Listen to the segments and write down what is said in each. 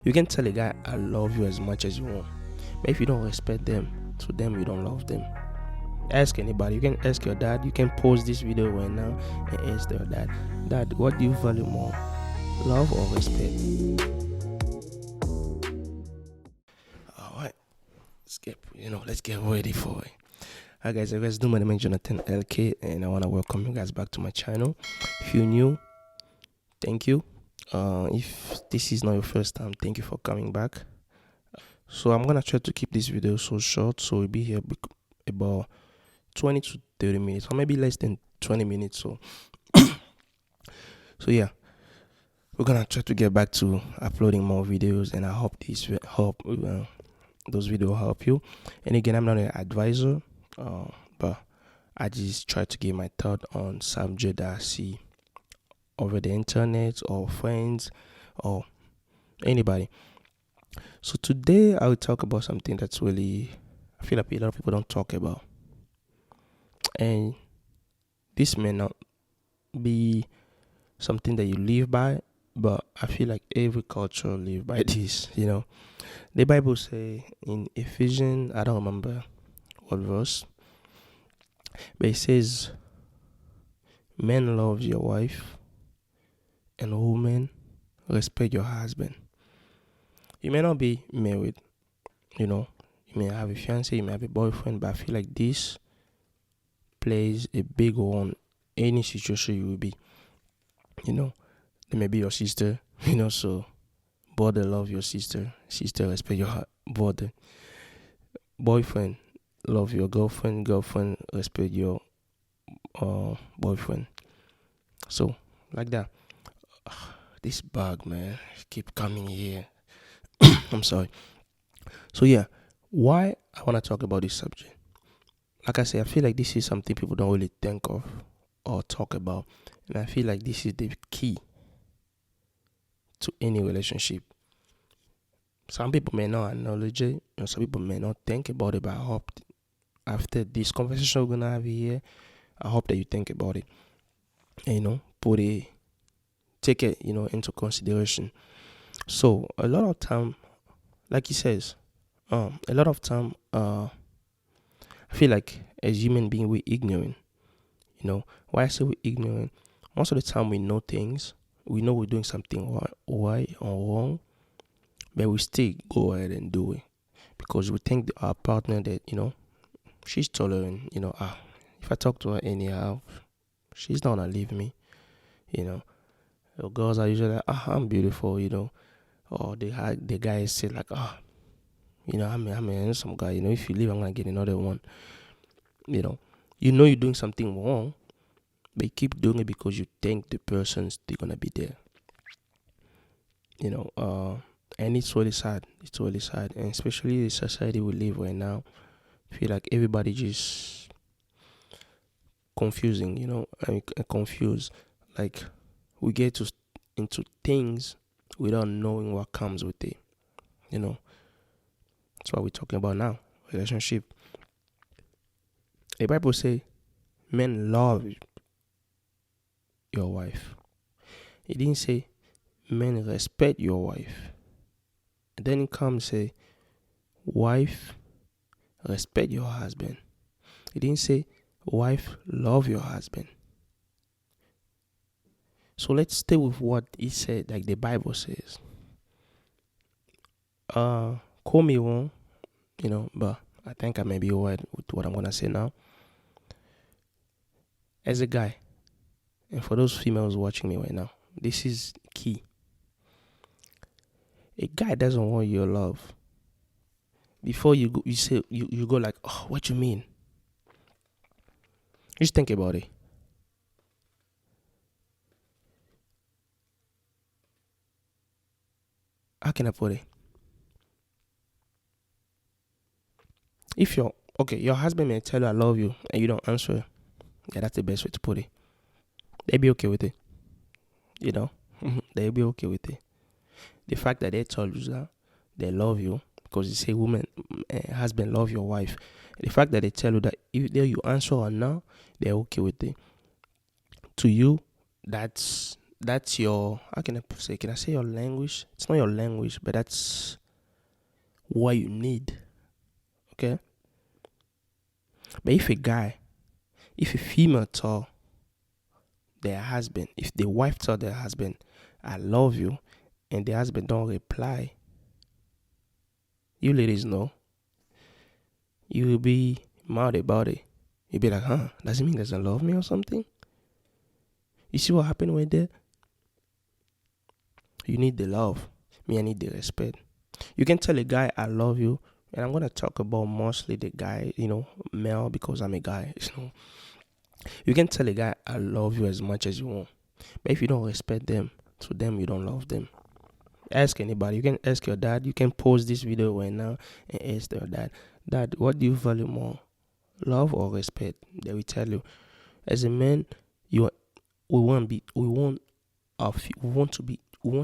You can tell a guy I love you as much as you want, but if you don't respect them, to them you don't love them. Ask anybody. You can ask your dad. You can pause this video right now and ask your dad. Dad, what do you value more, love or respect? All right, let's get ready for it. Hi guys, let's do. My name is Jonathan LK, and I wanna welcome you guys back to my channel. If you're new, thank you. If this is not your first time, thank you for coming back. So I'm gonna try to keep this video so short, so we'll be here about 20 to 30 minutes, or maybe less than 20 minutes. So yeah, we're gonna try to get back to uploading more videos, and I hope this will help. Those videos help you. And again, I'm not an advisor, but I just try to give my thought on subject that I see over the internet or friends or anybody. So today I will talk about something that's really, I feel like a lot of people don't talk about, and this may not be something that you live by, but I feel like every culture live by this. The Bible say in Ephesians, I don't remember what verse, but it says, "Men love your wife, and women respect your husband." You may not be married, you may have a fiance, you may have a boyfriend, but I feel like this plays a big role in any situation you will be. They may be your sister, so brother love your sister, sister respect your brother, boyfriend love your girlfriend, girlfriend respect your boyfriend. So like that. This bug, man, keep coming here. I'm sorry. So yeah, why I want to talk about this subject? Like I said, I feel like this is something people don't really think of or talk about, and I feel like this is the key to any relationship. Some people may not acknowledge it, and some people may not think about it, but I hope after this conversation we're gonna have here, I hope that you think about it and take it into consideration. So a lot of time, like he says, a lot of time, I feel like as human being we're ignorant. Why I say we're ignorant? Most of the time we know things, we know we're doing something right or wrong, but we still go ahead and do it because we think our partner that she's tolerant. If I talk to her anyhow, she's not gonna leave me. The girls are usually like, I'm beautiful. Or the guys say like, I'm a handsome guy. If you leave, I'm gonna get another one. You're doing something wrong, but you keep doing it because you think the person's still gonna be there. And it's really sad. It's really sad, and especially the society we live right now. I feel like everybody just confusing. Confused. Like we get into things without knowing what comes with it. That's what we're talking about now. Relationship. The Bible say, men love your wife. It didn't say men respect your wife. And then it comes say, wife respect your husband. It didn't say wife love your husband. So let's stay with what it said, like the Bible says. Call me wrong, but I think I may be right with what I'm gonna say now. As a guy, and for those females watching me right now, this is key. A guy doesn't want your love. Before you go, you go like, oh, what you mean? Just think about it. How can I put it? If your husband may tell you I love you and you don't answer, yeah, that's the best way to put it. They'll be okay with it. They'll be okay with it. The fact that they told you that they love you, because you say husband love your wife. The fact that they tell you that if you answer or not, they're okay with it. To you, that's that's your, how can I say, can I say your language? It's not your language, but that's what you need. Okay. But if a female tell their husband, if the wife tell their husband, I love you, and the husband don't reply, you ladies know, you will be mad about it. You'll be like, huh, does it mean he doesn't love me or something? You see what happened with that? You need the love. Me, I need the respect. You can tell a guy, I love you, and I'm going to talk about mostly the guy, male, because I'm a guy, You can tell a guy, I love you as much as you want. But if you don't respect them, to them, you don't love them. Ask anybody. You can ask your dad. You can pause this video right now and ask your dad, Dad, what do you value more, love or respect? They will tell you. As a man, we want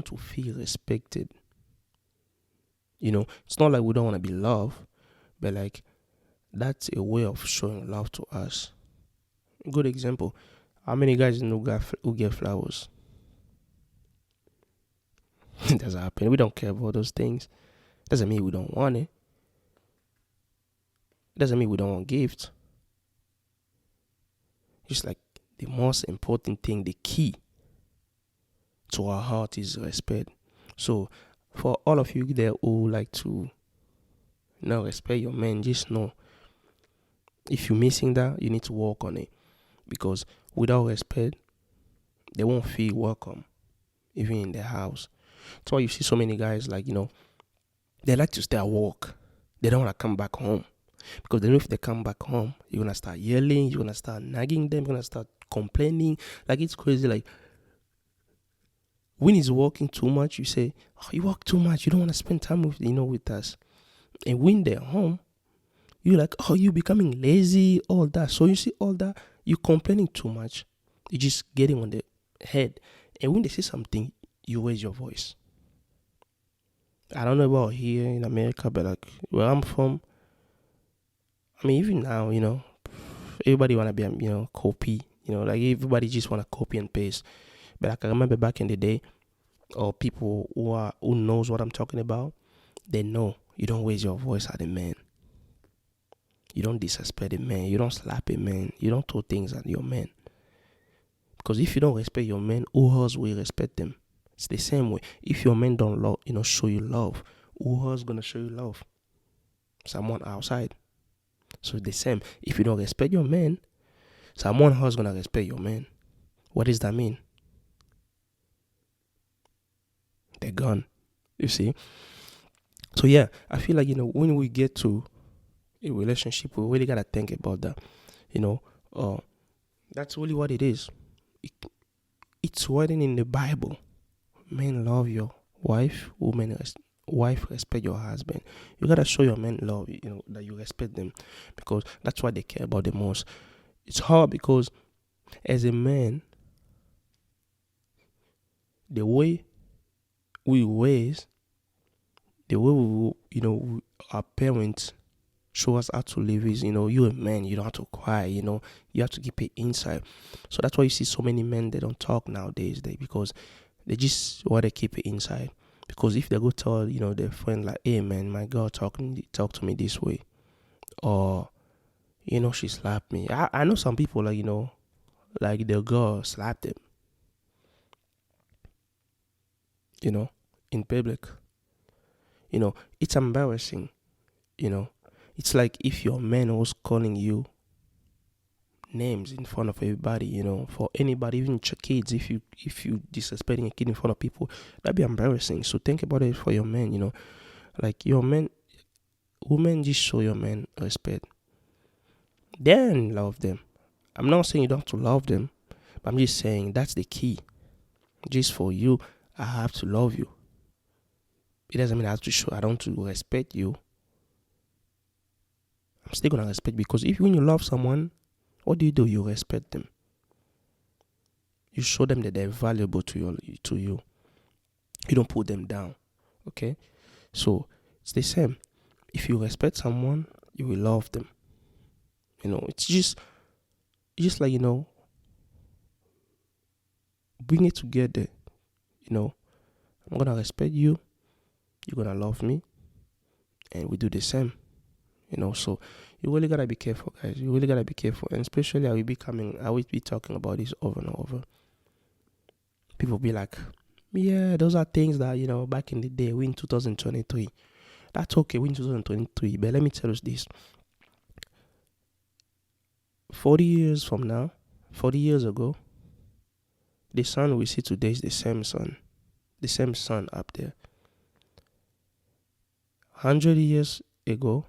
to feel respected. It's not like we don't want to be loved, but like that's a way of showing love to us. Good example. How many guys who get flowers? It doesn't happen. We don't care about those things. Doesn't mean we don't want it. Doesn't mean we don't want gifts. Just like the most important thing, the key to our heart is respect. So for all of you there who like to respect your man, just know if you're missing that, you need to work on it. Because without respect, they won't feel welcome, even in their house. That's why you see so many guys they like to stay at work. They don't want to come back home. Because they know if they come back home, you're going to start yelling, you're going to start nagging them, you're going to start complaining. Like, it's crazy. Like, when he's working too much, you say, oh, you work too much. You don't want to spend time with us. And when they're home, you're like, oh, you're becoming lazy, all that. So you see all that, you're complaining too much. You're just getting on the head. And when they say something, you raise your voice. I don't know about here in America, but like where I'm from, I mean, even now, everybody want to be, copy, like everybody just want to copy and paste. But I can remember back in the day, or people who knows what I'm talking about, they know you don't raise your voice at a man. You don't disrespect a man. You don't slap a man. You don't throw things at your man. Because if you don't respect your men, who else will respect them? It's the same way. If your men don't love, show you love, who else gonna show you love? Someone outside. So it's the same. If you don't respect your men, someone else gonna respect your men. What does that mean? They're gone. You see? So yeah, I feel like when we get to a relationship, we really gotta think about that. That's really what it is. It's written in the Bible. Men, love your wife. Wife, respect your husband. You gotta show your men love, that you respect them, because that's what they care about the most. It's hard because as a man, the way we raise, the way we, our parents show us how to live is, you're a man, you don't have to cry, you have to keep it inside. So that's why you see so many men, they don't talk nowadays, because they just want to keep it inside. Because if they go tell, their friend like, hey man, my girl talk to me this way, or, she slapped me. I know some people like their girl slapped them, in public. It's embarrassing, It's like if your man was calling you names in front of everybody, for anybody, even your kids. If you disrespecting a kid in front of people, that'd be embarrassing. So think about it for your men, like your men, women, just show your men respect, then love them. I'm not saying you don't have to love them, but I'm just saying that's the key. Just for you, I have to love you. It doesn't mean I have to show I don't to respect you. I'm still gonna respect, because when you love someone, what do? You respect them. You show them that they're valuable to you. You don't put them down. Okay? So it's the same. If you respect someone, you will love them. It's just like, bring it together. I'm gonna respect you, you're gonna love me, and we do the same. So you really gotta be careful, guys. You really gotta be careful, and especially I will be talking about this over and over. People be like, yeah, those are things that back in the day, we in 2023. That's okay, we in 2023. But let me tell you this: 40 years from now, 40 years ago, the sun we see today is the same sun up there. 100 years ago,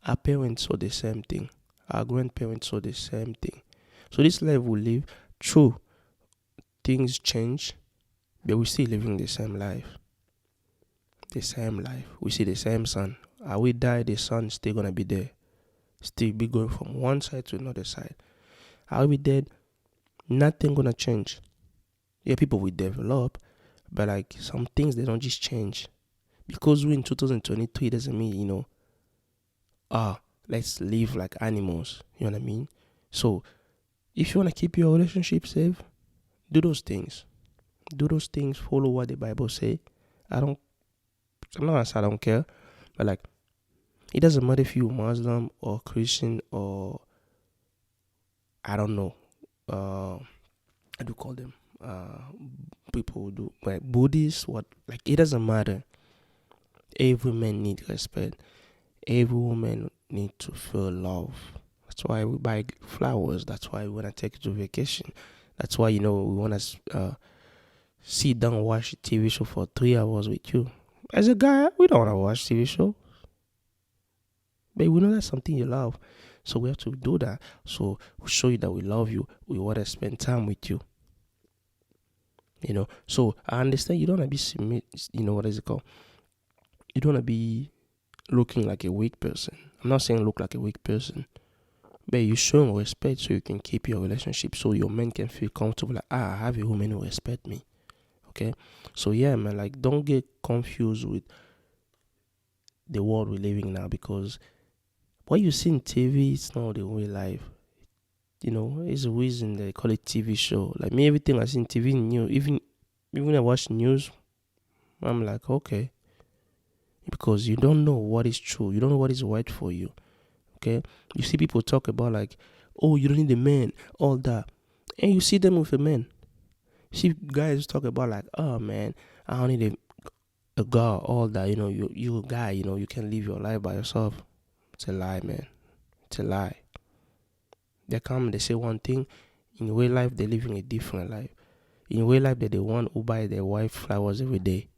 our parents saw the same thing. Our grandparents saw the same thing. So this life we live, true, things change, but we're still living the same life. The same life. We see the same sun. How we die, the sun is still gonna be there. Still be going from one side to another side. How we dead, nothing gonna change. Yeah, people will develop, but like some things they don't just change. Because we're in 2023 doesn't mean, let's live like animals. You know what I mean? So if you wanna keep your relationship safe, do those things. Do those things, follow what the Bible say. I'm not gonna say I don't care, but like it doesn't matter if you're Muslim or Christian or I don't know. I do call them people who do like Buddhists, what, like it doesn't matter. Every man need respect. Every woman need to feel love. That's why we buy flowers. That's why we wanna take you to vacation. That's why we wanna sit down and watch a TV show for 3 hours with you. As a guy, we don't wanna watch TV show, but we know that's something you love. So we have to do that. So we show you that we love you. We want to spend time with you. So I understand you don't want to be, what is it called? You don't want to be looking like a weak person. I'm not saying look like a weak person, but you're showing respect so you can keep your relationship, so your man can feel comfortable. Like, I have a woman who respect me. Okay? So yeah, man, like don't get confused with the world we're living now, because what you see in TV is not the real life. It's a reason they call it TV show. Like me, everything I see in TV news, even when I watch news, I'm like, okay. Because you don't know what is true. You don't know what is right for you. Okay? You see people talk about like, oh, you don't need a man, all that. And you see them with a man. You see guys talk about like, oh man, I don't need a girl, all that. You a guy, you can live your life by yourself. It's a lie, man. It's a lie. They come, they say one thing. In real life, they're living a different life. In real life, they're the one who buy their wife flowers every day.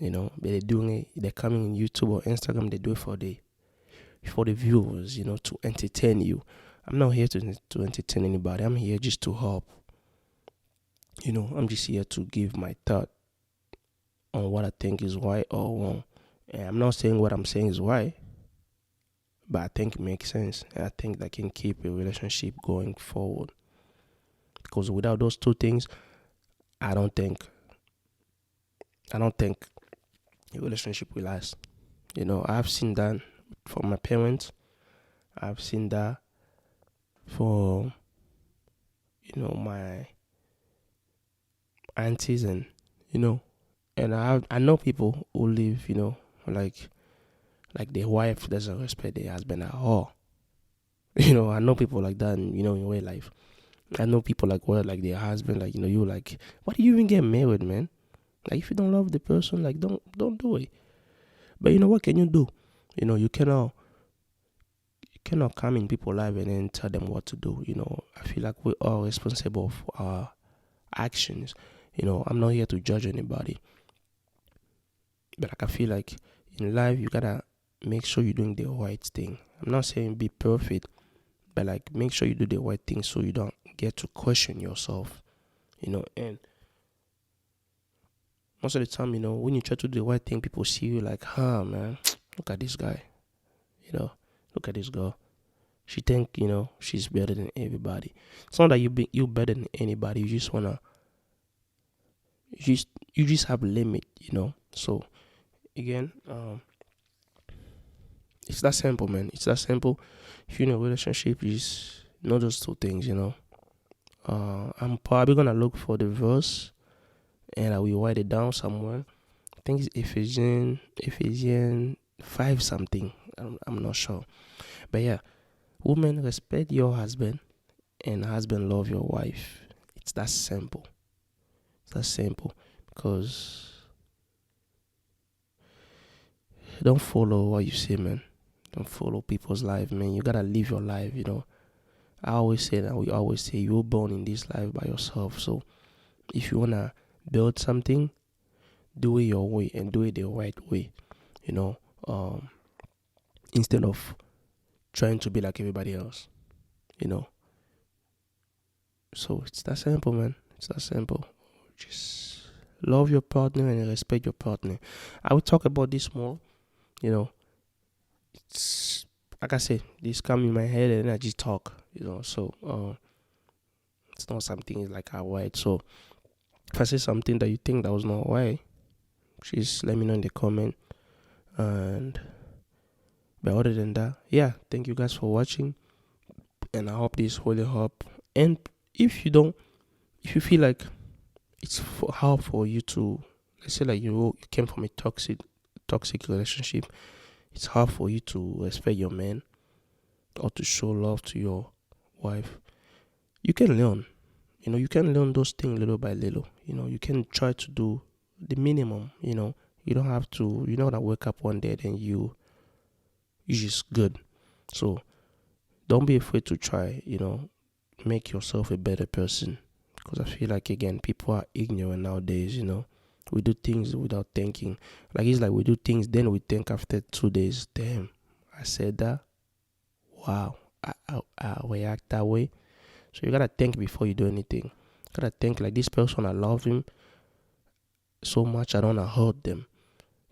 But they're doing it. They're coming on YouTube or Instagram. They do it for the viewers. To entertain you. I'm not here to entertain anybody. I'm here just to help. I'm just here to give my thought on what I think is right or wrong. And I'm not saying what I'm saying is right, but I think it makes sense. And I think that can keep a relationship going forward. Because without those two things, I don't think a relationship will last. I've seen that from my parents. I've seen that for, my aunties and, and I know people who live, like their wife doesn't respect their husband at all. I know people like that, in real life. I know people like their husband, you like, why do you even get married, man? Like, if you don't love the person, like, don't do it. But what can you do? You cannot come in people's life and then tell them what to do. I feel like we're all responsible for our actions. I'm not here to judge anybody. But like, I feel like in life, you gotta make sure you're doing the right thing. I'm not saying be perfect, but like, make sure you do the right thing so you don't get to question yourself. And most of the time, when you try to do the right thing, people see you like, man, look at this guy. Look at this girl. She think, she's better than everybody. It's not that you're better than anybody. You just wanna, you just have a limit, So again, it's that simple, man. It's that simple. If you're in a relationship, you just know those two things, I'm probably gonna look for the verse and I will write it down somewhere. I think it's Ephesians 5 something. I'm not sure. But yeah, women, respect your husband and husband, love your wife. It's that simple. It's that simple. Because don't follow what you say, man. Don't follow people's life, man. You gotta live your life, I always say that. We always say you were born in this life by yourself. So if you wanna build something, do it your way and do it the right way. Instead of trying to be like everybody else. So it's that simple, man. It's that simple. Just love your partner and respect your partner. I will talk about this more. It's like I said, this come in my head and I just talk. So it's not something like I write. So if I say something that you think that was not right, just let me know in the comment. And but other than that, yeah, thank you guys for watching, and I hope this really help. And if you feel like it's hard for you to, let's say like you came from a toxic relationship, it's hard for you to respect your man or to show love to your wife, you can learn. You can learn those things little by little. You can try to do the minimum. You don't have to. You're not gonna wake up one day and you're just good. So don't be afraid to try. Make yourself a better person. Because I feel like, again, people are ignorant nowadays. We do things without thinking. Like it's like we do things, then we think after 2 days, damn, I said that. Wow, I react that way. So you gotta think before you do anything. You gotta think like, this person, I love him so much, I don't wanna hurt them.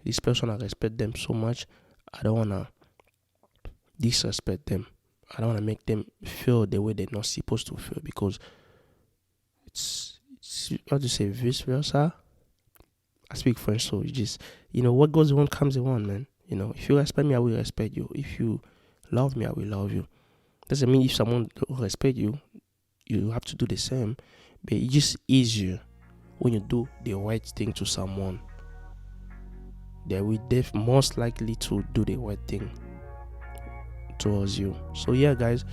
This person, I respect them so much, I don't wanna disrespect them. I don't wanna make them feel the way they're not supposed to feel, because it's how to say, vice versa. I speak French, so you just what goes around comes around, man. If you respect me, I will respect you. If you love me, I will love you. Doesn't mean if someone don't respect you, you have to do the same. But it's just easier when you do the right thing to someone. They will most likely to do the right thing towards you. So yeah, guys,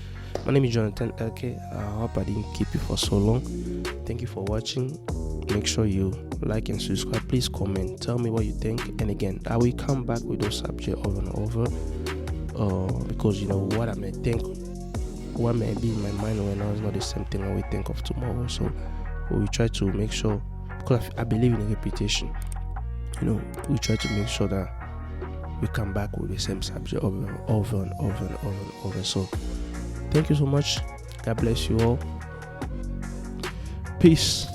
my name is Jonathan LK. I hope I didn't keep you for so long. Thank you for watching. Make sure you like and subscribe. Please comment, tell me what you think. And again, I will come back with those subjects over and over, because what I may think, what may be in my mind right now is not the same thing I will think of tomorrow. So we will try to make sure, because I believe in repetition. We try to make sure that we come back with the same subject over and over. So thank you so much. God bless you all. Peace.